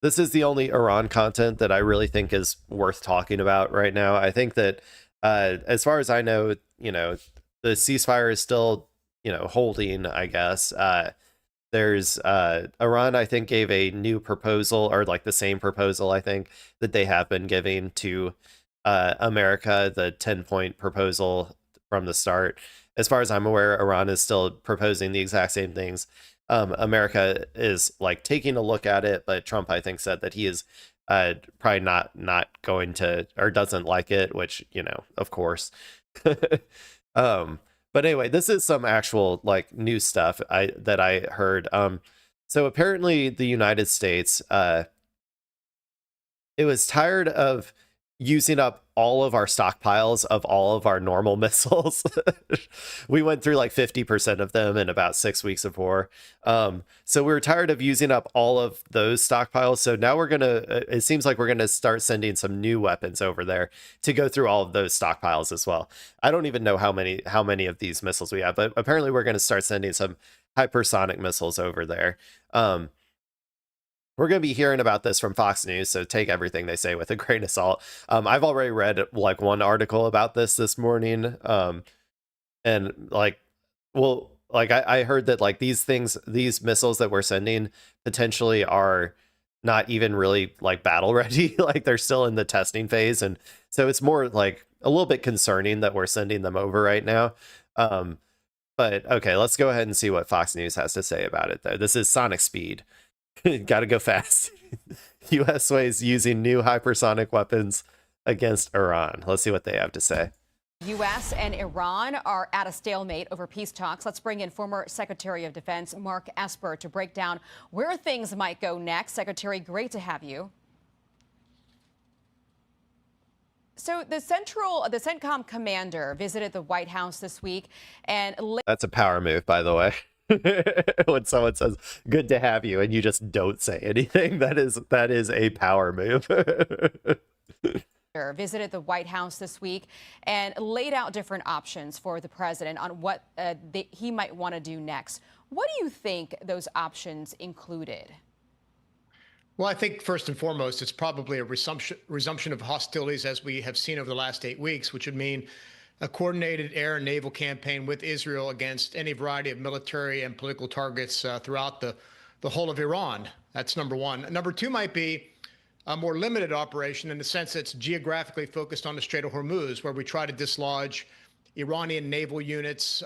this is the only Iran content that I really think is worth talking about right now. I think that, as far as I know, the ceasefire is still, holding, I guess. There's Iran, I think, gave a new proposal, or like the same proposal, I think, that they have been giving to America, the 10-point proposal from the start. As far as I'm aware, Iran is still proposing the exact same things. America is like taking a look at it, but Trump, I think, said that he is probably not going to, or doesn't like it, which, of course. um but anyway, this is some actual like new stuff I heard. So apparently the United States, it was tired of using up all of our stockpiles of all of our normal missiles. We went through like 50% of them in about 6 weeks of war. So we were tired of using up all of those stockpiles. So now it seems like we're gonna start sending some new weapons over there to go through all of those stockpiles as well. I don't even know how many of these missiles we have, but apparently we're gonna start sending some hypersonic missiles over there. We're going to be hearing about this from Fox News, so take everything they say with a grain of salt. I've already read like one article about this morning, and like, well, like I heard that like these missiles that we're sending potentially are not even really like battle ready. Like they're still in the testing phase, and so it's more like a little bit concerning that we're sending them over right now. But okay, let's go ahead and see what Fox News has to say about it, though. This is Sonic Speed. Gotta go fast. US ways using new hypersonic weapons against Iran. Let's see what they have to say. U.S. and Iran are at a stalemate over peace talks. Let's bring in former Secretary of Defense Mark Esper to break down where things might go next. Secretary, great to have you. So the CENTCOM commander visited the White House this week, and that's a power move, by the way. When someone says good to have you and you just don't say anything, that is a power move. Visited the White House this week and laid out different options for the president on what he might want to do next. What do you think those options included? Well, I think first and foremost, it's probably a resumption of hostilities as we have seen over the last 8 weeks, which would mean a coordinated air and naval campaign with Israel against any variety of military and political targets throughout the whole of Iran. That's number one. Number two might be a more limited operation in the sense that it's geographically focused on the Strait of Hormuz, where we try to dislodge Iranian naval units,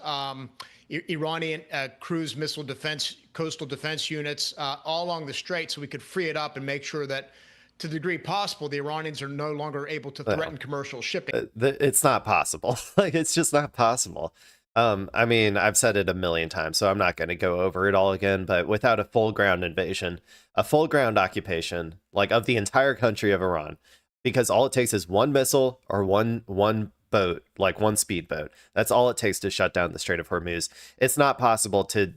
Iranian cruise missile defense, coastal defense units all along the strait, so we could free it up and make sure that, to the degree possible, the Iranians are no longer able to threaten commercial shipping. It's not possible. Like, it's just not possible. I mean, I've said it a million times, so I'm not going to go over it all again, but without a full ground invasion, a full ground occupation, like of the entire country of Iran, because all it takes is one missile or one boat, like one speedboat. That's all it takes to shut down the Strait of Hormuz. It's not possible to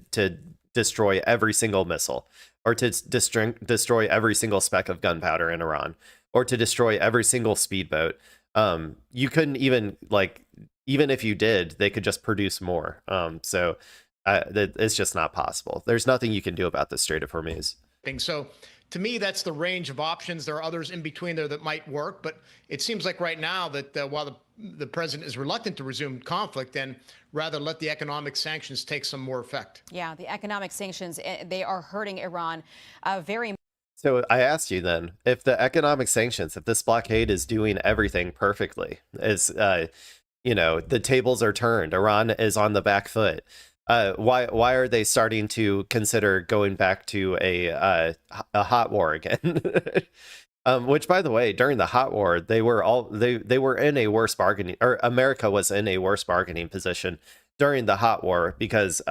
destroy every single missile, or to destroy every single speck of gunpowder in Iran, or to destroy every single speedboat. You couldn't even, like, even if you did, they could just produce more. So it's just not possible. There's nothing you can do about the Strait of Hormuz. So to me, that's the range of options. There are others in between there that might work, but it seems like right now that while the president is reluctant to resume conflict and rather let the economic sanctions take some more effect. Yeah, the economic sanctions, they are hurting Iran very much. So I asked you then, if the economic sanctions, if this blockade is doing everything perfectly, is, the tables are turned, Iran is on the back foot, why are they starting to consider going back to a hot war again? Which, by the way, during the hot war, they were in a worse bargaining, or America was in a worse bargaining position during the hot war, because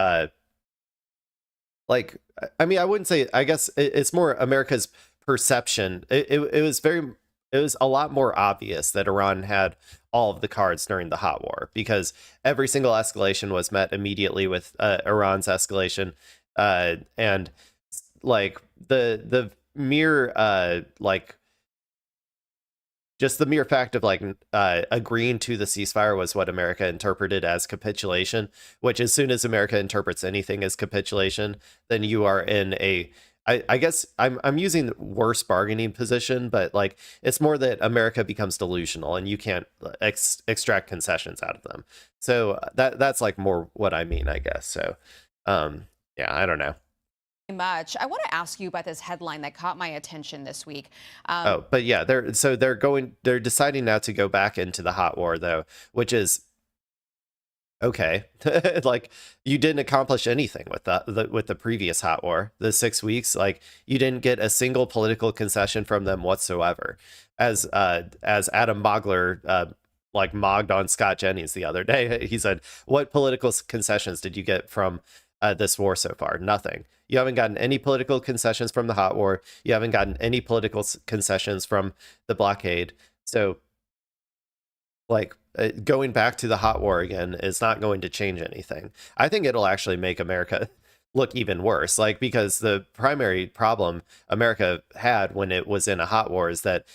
like, I mean, I wouldn't say, I guess it's more America's perception. It was a lot more obvious that Iran had all of the cards during the hot war, because every single escalation was met immediately with Iran's escalation, and like the mere just the mere fact of agreeing to the ceasefire was what America interpreted as capitulation, which, as soon as America interprets anything as capitulation, then you are in a I guess I'm using the worst bargaining position, but like it's more that America becomes delusional and you can't extract concessions out of them. So that's like more what I mean, I guess. So yeah, I don't know. Much. I want to ask you about this headline that caught my attention this week. Oh, but yeah, they're deciding now to go back into the hot war though, which is okay. Like you didn't accomplish anything with with the previous hot war, the 6 weeks. Like you didn't get a single political concession from them whatsoever. As Adam Bogler like mogged on Scott Jennings the other day, he said, "What political concessions did you get from this war so far? Nothing. You haven't gotten any political concessions from the hot war. You haven't gotten any political concessions from the blockade. So like going back to the hot war again is not going to change anything. I think it'll actually make America look even worse, like because the primary problem America had when it was in a hot war is that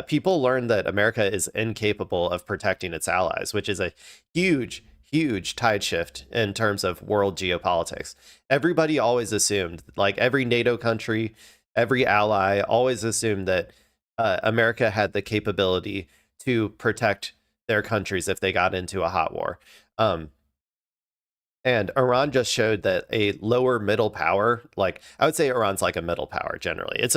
people learned that America is incapable of protecting its allies, which is a huge tide shift in terms of world geopolitics. Everybody always assumed, like every NATO country, every ally always assumed that America had the capability to protect their countries if they got into a hot war. And Iran just showed that a lower middle power, like I would say Iran's like a middle power generally. It's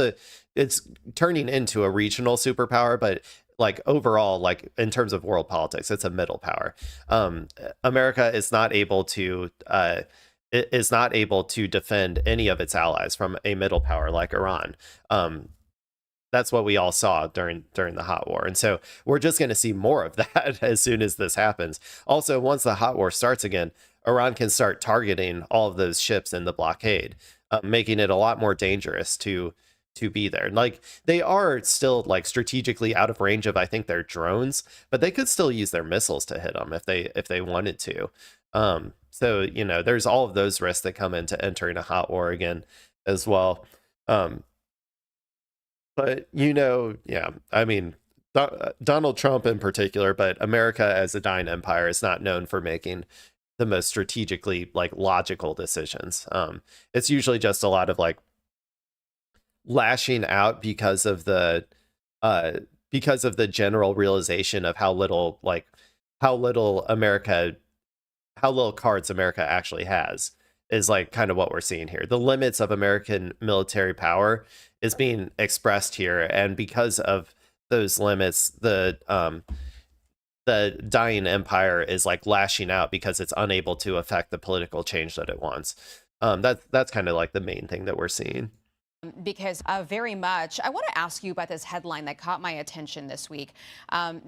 turning into a regional superpower, but like overall, like in terms of world politics, it's a middle power. America is not able to defend any of its allies from a middle power like Iran. That's what we all saw during the hot war, and so we're just going to see more of that as soon as this happens. Also, once the hot war starts again, Iran can start targeting all of those ships in the blockade, making it a lot more dangerous to be there. Like they are still like strategically out of range of, I think, their drones, but they could still use their missiles to hit them if they wanted to. So you know, there's all of those risks that come into entering a hot war again as well. But you know, yeah, I mean, Donald Trump in particular, but America as a dying empire is not known for making the most strategically like logical decisions. It's usually just a lot of like lashing out because of the general realization of how little cards America actually has is like kind of what we're seeing here. The limits of American military power is being expressed here, and because of those limits, the dying empire is like lashing out because it's unable to affect the political change that it wants. That's kind of like the main thing that we're seeing. Because very much, I want to ask you about this headline that caught my attention this week,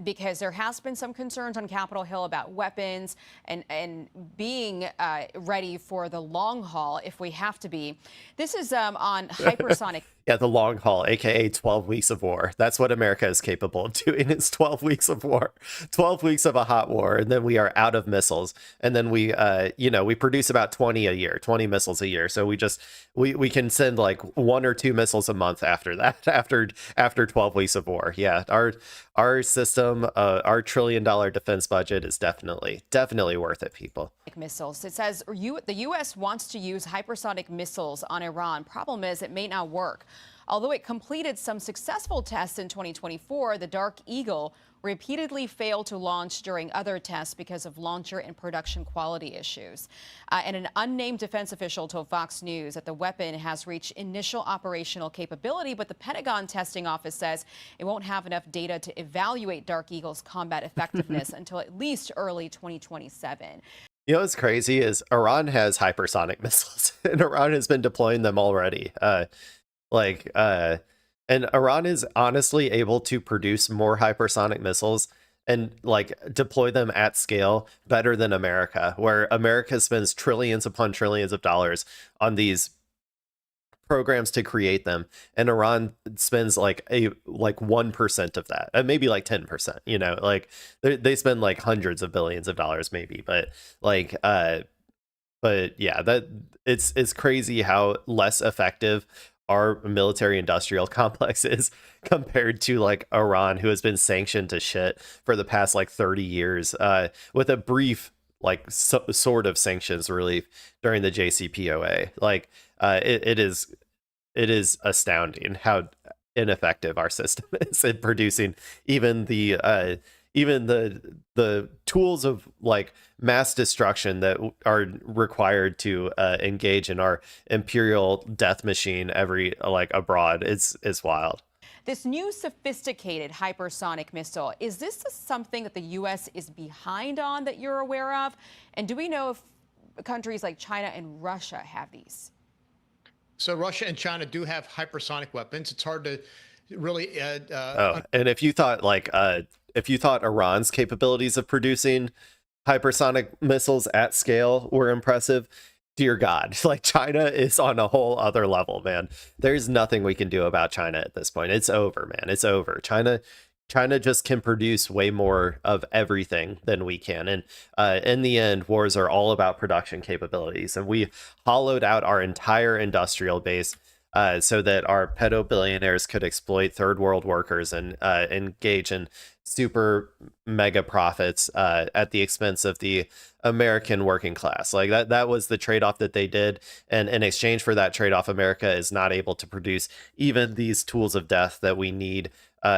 because there has been some concerns on Capitol Hill about weapons and being ready for the long haul if we have to be. This is on hypersonic. Yeah, the long haul, aka 12 weeks of war. That's what America is capable of doing. It's 12 weeks of war, 12 weeks of a hot war, and then we are out of missiles. And then we produce about 20 a year, 20 missiles a year. So we can send like 1 or 2 missiles a month after that, after 12 weeks of war. Yeah, our system, our $1 trillion defense budget is definitely worth it, people. Missiles. It says the U.S. wants to use hypersonic missiles on Iran. Problem is, it may not work. Although it completed some successful tests in 2024, the Dark Eagle repeatedly failed to launch during other tests because of launcher and production quality issues. And an unnamed defense official told Fox News that the weapon has reached initial operational capability, but the Pentagon testing office says it won't have enough data to evaluate Dark Eagle's combat effectiveness until at least early 2027. You know what's crazy is Iran has hypersonic missiles, and Iran has been deploying them already. And Iran is honestly able to produce more hypersonic missiles and like deploy them at scale better than America, where America spends trillions upon trillions of dollars on these programs to create them, and Iran spends like 1% of that, and maybe like 10%, you know, like they spend like hundreds of billions of dollars maybe, but yeah, that it's crazy how less effective our military industrial complex is compared to like Iran, who has been sanctioned to shit for the past like 30 years, with a brief like sort of sanctions relief during the JCPOA. Like it is it is astounding how ineffective our system is in producing even the tools of like mass destruction that are required to engage in our imperial death machine every like abroad. It's wild. This new sophisticated hypersonic missile, is this something that the U.S. is behind on that you're aware of? And do we know if countries like China and Russia have these? So Russia and China do have hypersonic weapons. It's hard to really. And if you thought Iran's capabilities of producing hypersonic missiles at scale were impressive, dear God, like China is on a whole other level, man. There's nothing we can do about China at this point. It's over, man. It's over. China just can produce way more of everything than we can. And in the end, wars are all about production capabilities. And we hollowed out our entire industrial base so that our pedo billionaires could exploit third world workers and engage in super mega profits at the expense of the American working class. Like that was the trade-off that they did. And in exchange for that trade-off, America is not able to produce even these tools of death that we need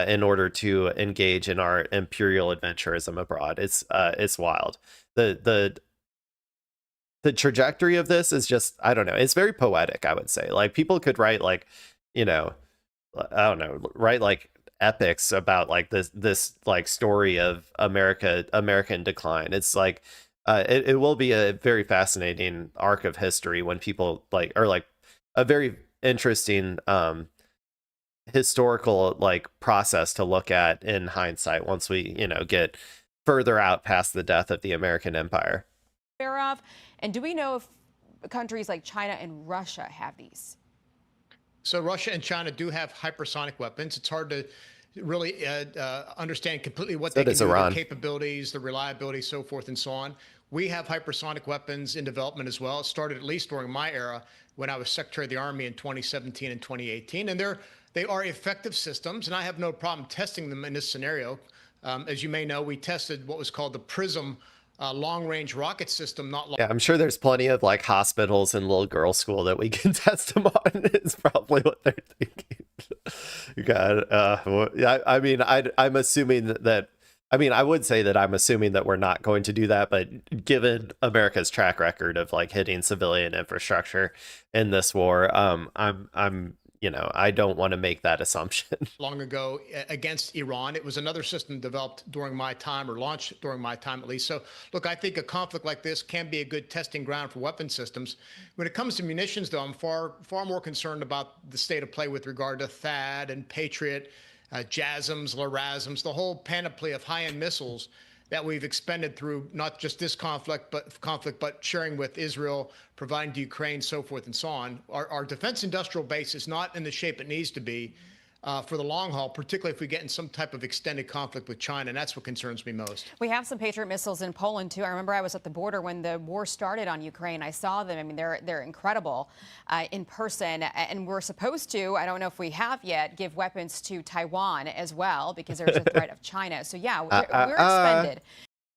in order to engage in our imperial adventurism abroad. It's wild. The trajectory of this is just, I don't know, it's very poetic, I would say. Like people could write like, you know, I don't know, write like epics about like this like story of American decline. It's like it will be a very fascinating arc of history when people like, or like a very interesting historical like process to look at in hindsight once we, you know, get further out past the death of the American empire. Of? And do we know if countries like China and Russia have these? So Russia and China do have hypersonic weapons. It's hard to really understand completely what they can do, their capabilities, the reliability, so forth and so on. We have hypersonic weapons in development as well. It started at least during my era when I was Secretary of the Army in 2017 and 2018. And they are effective systems, and I have no problem testing them in this scenario. As you may know, we tested what was called the PRISM long-range rocket system. Yeah, I'm sure there's plenty of like hospitals and little girls' school that we can test them on. Is probably what they're thinking. God, I mean, I'm assuming that. I mean, I would say that I'm assuming that we're not going to do that, but given America's track record of like hitting civilian infrastructure in this war, I'm you know, I don't want to make that assumption. Long ago against Iran. It was another system developed during my time, or launched during my time at least. So look, I think a conflict like this can be a good testing ground for weapon systems. When it comes to munitions, though, I'm far more concerned about the state of play with regard to THAAD and Patriot, JASSMs, LRASMs, the whole panoply of high-end missiles that we've expended through not just this conflict, but sharing with Israel, providing to Ukraine, so forth and so on. Our defense industrial base is not in the shape it needs to be for the long haul, particularly if we get in some type of extended conflict with China, and that's what concerns me most. We have some Patriot missiles in Poland, too. I remember I was at the border when the war started on Ukraine. I saw them. I mean, they're incredible in person, and we're supposed to, I don't know if we have yet, give weapons to Taiwan as well, because there's a threat of China. So, yeah, we're expended.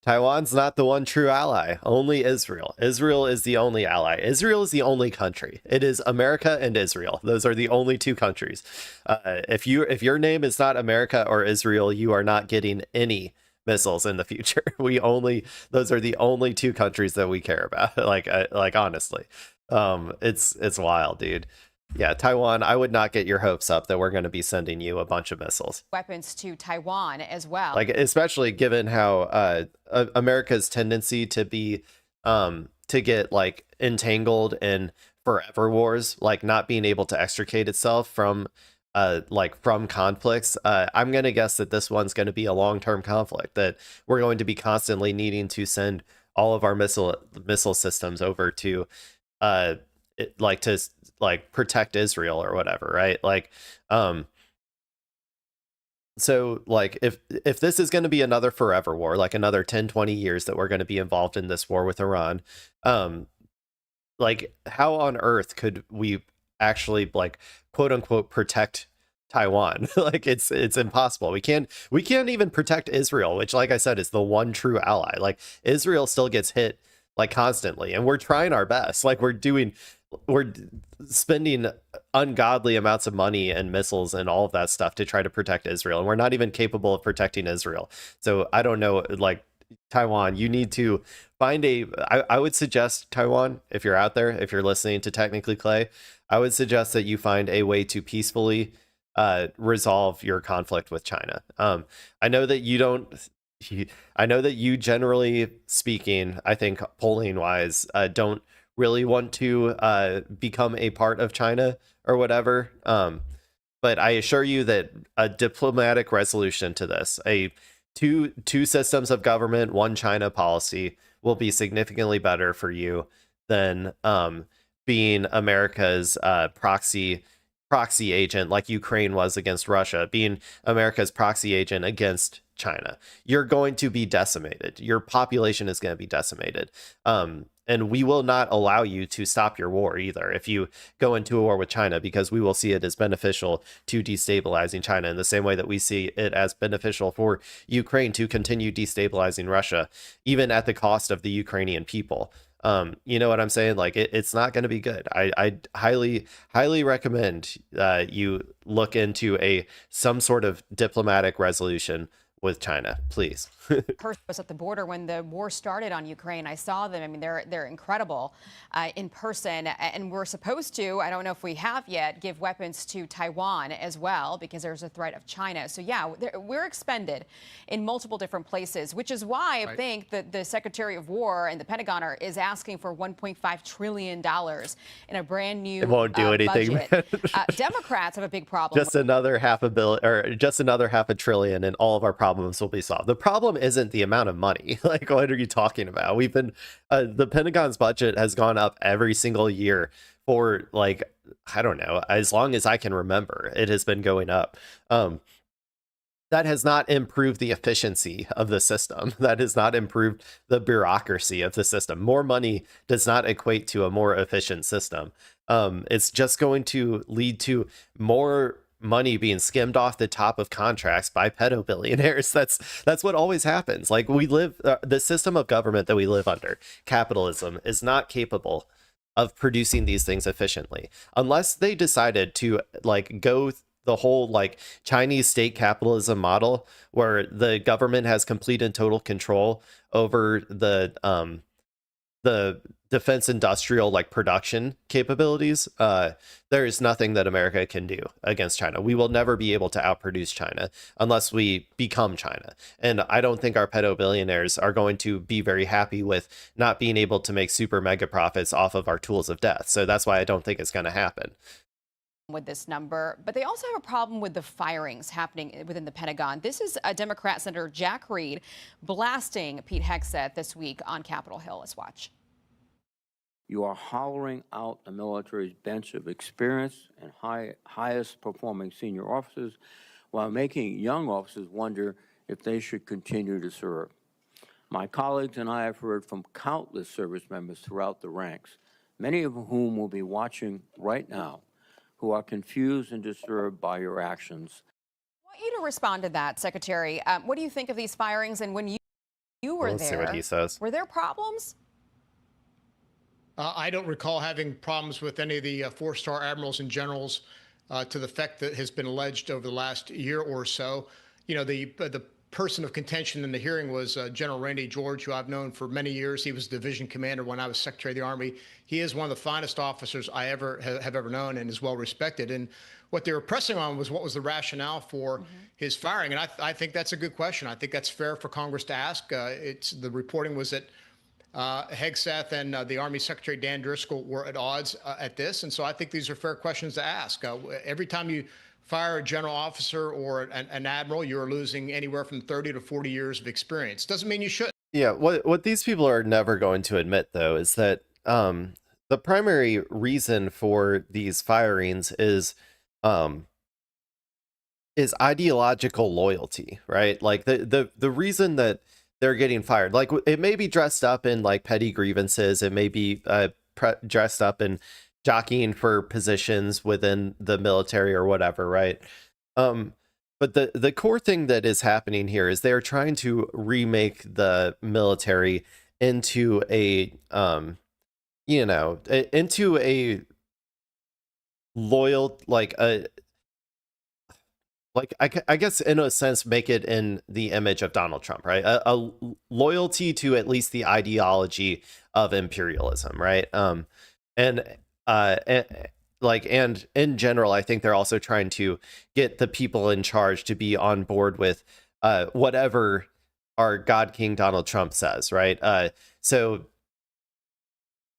Taiwan's not the one true ally. Only Israel. Israel is the only ally. Israel is the only country. It is America and Israel. Those are the only two countries. If your name is not America or Israel, you are not getting any missiles in the future. Those are the only two countries that we care about. Like honestly, it's wild, dude. Yeah, Taiwan, I would not get your hopes up that we're going to be sending you a bunch of missiles. Weapons to Taiwan as well. Like, especially given how America's tendency to be, to get like entangled in forever wars, like not being able to extricate itself from conflicts. I'm going to guess that this one's going to be a long-term conflict, that we're going to be constantly needing to send all of our missile systems over to, protect Israel or whatever, right? So like if this is going to be another forever war, like another 10-20 years that we're going to be involved in this war with Iran, like how on earth could we actually like quote unquote protect Taiwan? Like it's impossible. We can't even protect Israel, which, like I said, is the one true ally. Like Israel still gets hit like constantly, and we're trying our best. Like we're doing spending ungodly amounts of money and missiles and all of that stuff to try to protect Israel, and we're not even capable of protecting Israel. So I don't know, like, Taiwan, you need to find I would suggest, Taiwan, if you're out there, if you're listening to Technically Clay, I would suggest that you find a way to peacefully resolve your conflict with China. I know that you don't. I know that you, generally speaking, I think polling wise, don't really want to become a part of China or whatever. But I assure you that a diplomatic resolution to this, a two systems of government, one China policy, will be significantly better for you than being America's proxy agent, like Ukraine was against Russia, being America's proxy agent against China. You're going to be decimated. Your population is going to be decimated. And we will not allow you to stop your war either if you go into a war with China, because we will see it as beneficial to destabilizing China in the same way that we see it as beneficial for Ukraine to continue destabilizing Russia, even at the cost of the Ukrainian people. You know what I'm saying? Like, it's not going to be good. I highly recommend you look into some sort of diplomatic resolution with China, please. Person was at the border when the war started on Ukraine. I saw them. I mean, they're incredible in person. And we're supposed to, I don't know if we have yet, give weapons to Taiwan as well, because there's a threat of China. So yeah, we're expended in multiple different places, which is why I think that the Secretary of War and the Pentagon is asking for $1.5 trillion in a brand new It won't do anything. Democrats have a big problem. Just another just another $500 billion, and all of our problems will be solved. The problem isn't the amount of money. Like, what are you talking about? We've been the Pentagon's budget has gone up every single year for, like, I don't know, as long as I can remember. It has been going up. That has not improved the efficiency of the system. That has not improved the bureaucracy of the system. More money does not equate to a more efficient system. It's just going to lead to more money being skimmed off the top of contracts by pedo billionaires. That's what always happens. Like, we live the system of government that we live under, capitalism, is not capable of producing these things efficiently unless they decided to, like, go the whole, like, Chinese state capitalism model, where the government has complete and total control over the defense industrial, like, production capabilities. There is nothing that America can do against China. We will never be able to outproduce China unless we become China. And I don't think our pedo billionaires are going to be very happy with not being able to make super mega profits off of our tools of death. So that's why I don't think it's going to happen with this number. But they also have a problem with the firings happening within the Pentagon. This is Democrat Senator Jack Reed blasting Pete Hegseth this week on Capitol Hill. Let's watch. You are hollowing out the military's bench of experienced and highest performing senior officers, while making young officers wonder if they should continue to serve. My colleagues and I have heard from countless service members throughout the ranks, many of whom will be watching right now, who are confused and disturbed by your actions. I want you to respond to that, Secretary. What do you think of these firings? And when you were there, see what he says. Were there problems? I don't recall having problems with any of the four-star admirals and generals to the effect that has been alleged over the last year or so. You know, the person of contention in the hearing was General Randy George, who I've known for many years. He was division commander when I was Secretary of the Army. He is one of the finest officers I have ever known, and is well respected. And what they were pressing on was, what was the rationale for his firing? And I think that's a good question. I think that's fair for Congress to ask. The reporting was that Hegseth and the Army Secretary Dan Driscoll were at odds at this. And so I think these are fair questions to ask. Every time you fire a general officer or an admiral, you're losing anywhere from 30 to 40 years of experience. Doesn't mean you shouldn't. Yeah, what these people are never going to admit, though, is that the primary reason for these firings is ideological loyalty, right? Like, the reason that they're getting fired, like, it may be dressed up in, like, petty grievances, it may be dressed up in jockeying for positions within the military or whatever, right? But the core thing that is happening here is they're trying to remake the military into into a loyal, I guess in a sense, make it in the image of Donald Trump, right? A loyalty to at least the ideology of imperialism, right? And and, and in general, I think they're also trying to get the people in charge to be on board with whatever our God King Donald Trump says, right? So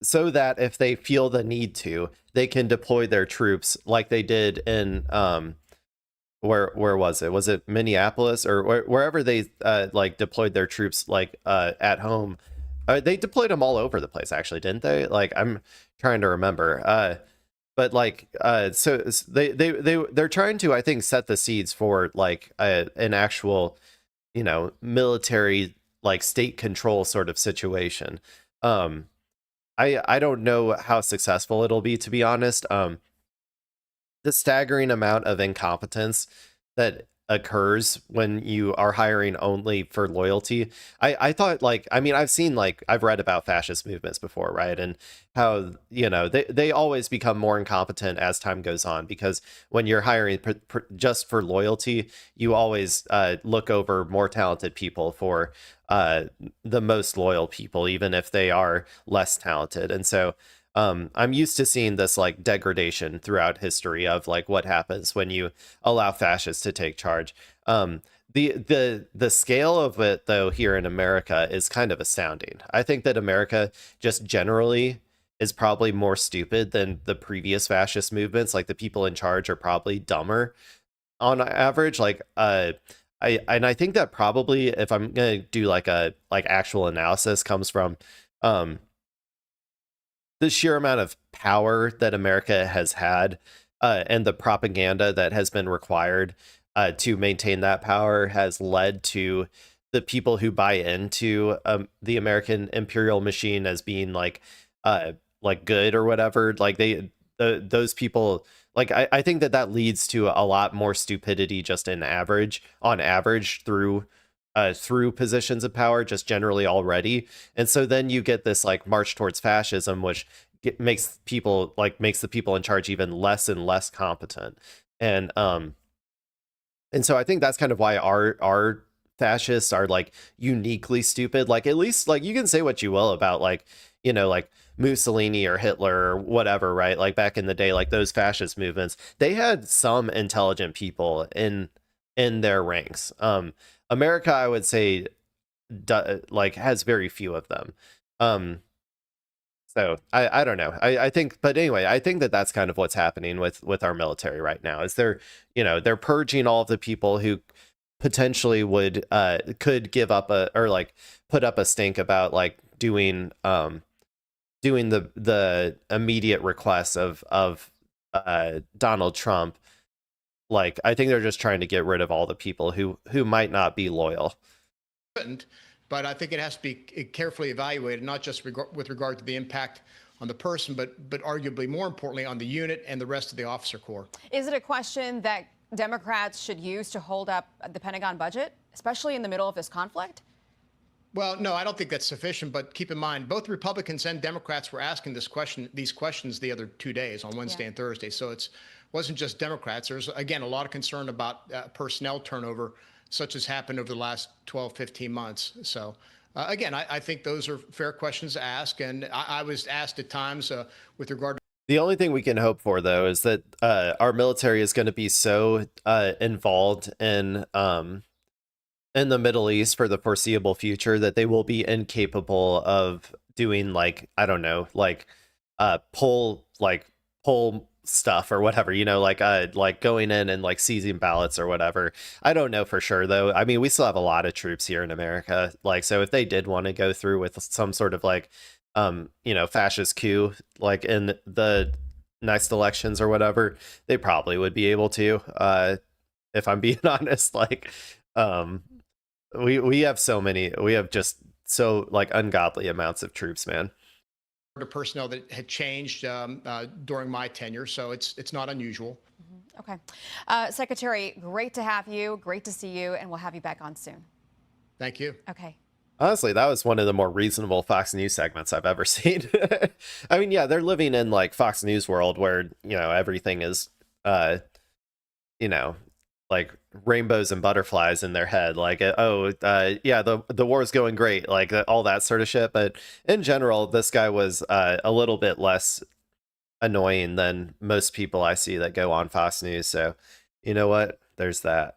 so that if they feel the need to, they can deploy their troops like they did in where was it? Was it Minneapolis or wherever they deployed their troops at home? They deployed them all over the place, actually, didn't they? Like I'm trying to remember. So they're trying to, I think, set the seeds for an actual, military state control sort of situation. I don't know how successful it'll be, to be honest. The staggering amount of incompetence that occurs when you are hiring only for loyalty. I thought I've read about fascist movements before, right? And how, they always become more incompetent as time goes on, because when you're hiring just for loyalty, you always look over more talented people for the most loyal people, even if they are less talented. And so I'm used to seeing this degradation throughout history of what happens when you allow fascists to take charge. The scale of it, though, here in America is kind of astounding. I think that America just generally is probably more stupid than the previous fascist movements. Like, the people in charge are probably dumber on average. I think that probably, if I'm gonna do actual analysis, comes from the sheer amount of power that America has had, and the propaganda that has been required to maintain that power has led to the people who buy into the American imperial machine as being good or whatever. Those people, I think that leads to a lot more stupidity just on average through positions of power, just generally already. And so then you get this march towards fascism, which makes the people in charge even less and less competent. And so I think that's kind of why our fascists are uniquely stupid. At least you can say what you will about Mussolini or Hitler or whatever, right? Back in the day, those fascist movements, they had some intelligent people in their ranks. America, I would say, has very few of them. So I don't know. I think, but anyway, I think that that's kind of what's happening with our military right now. Is they're purging all of the people who potentially could give up put up a stink about doing the immediate requests of Donald Trump. I think they're just trying to get rid of all the people who might not be loyal. But I think it has to be carefully evaluated, not just with regard to the impact on the person, but arguably more importantly on the unit and the rest of the officer corps. Is it a question that Democrats should use to hold up the Pentagon budget, especially in the middle of this conflict? Well, no, I don't think that's sufficient. But keep in mind, both Republicans and Democrats were asking these questions the other 2 days, on Wednesday and Thursday. So it wasn't just Democrats. There's, again, a lot of concern about personnel turnover, such as happened over the last 12, 15 months. So, again, I think those are fair questions to ask. And I was asked at times with regard to. The only thing we can hope for, though, is that our military is going to be so involved in the Middle East for the foreseeable future that they will be incapable of doing I don't know, pull stuff or whatever, going in and seizing ballots or whatever. I don't know for sure, though. I mean, we still have a lot of troops here in America. So if they did want to go through with some sort of fascist coup in the next elections or whatever, they probably would be able to, if I'm being honest. We have just so ungodly amounts of troops, man. To personnel that had changed during my tenure, so it's not unusual. Okay. Secretary, great to have you. Great to see you, and we'll have you back on soon. Thank you. Okay. Honestly, that was one of the more reasonable Fox News segments I've ever seen. I mean, yeah, they're living in like Fox News world where, everything is, uh, you know, like rainbows and butterflies in their head. Like, yeah, the war is going great, like all that sort of shit. But in general, this guy was a little bit less annoying than most people I see that go on Fox News. So, you know what? There's that.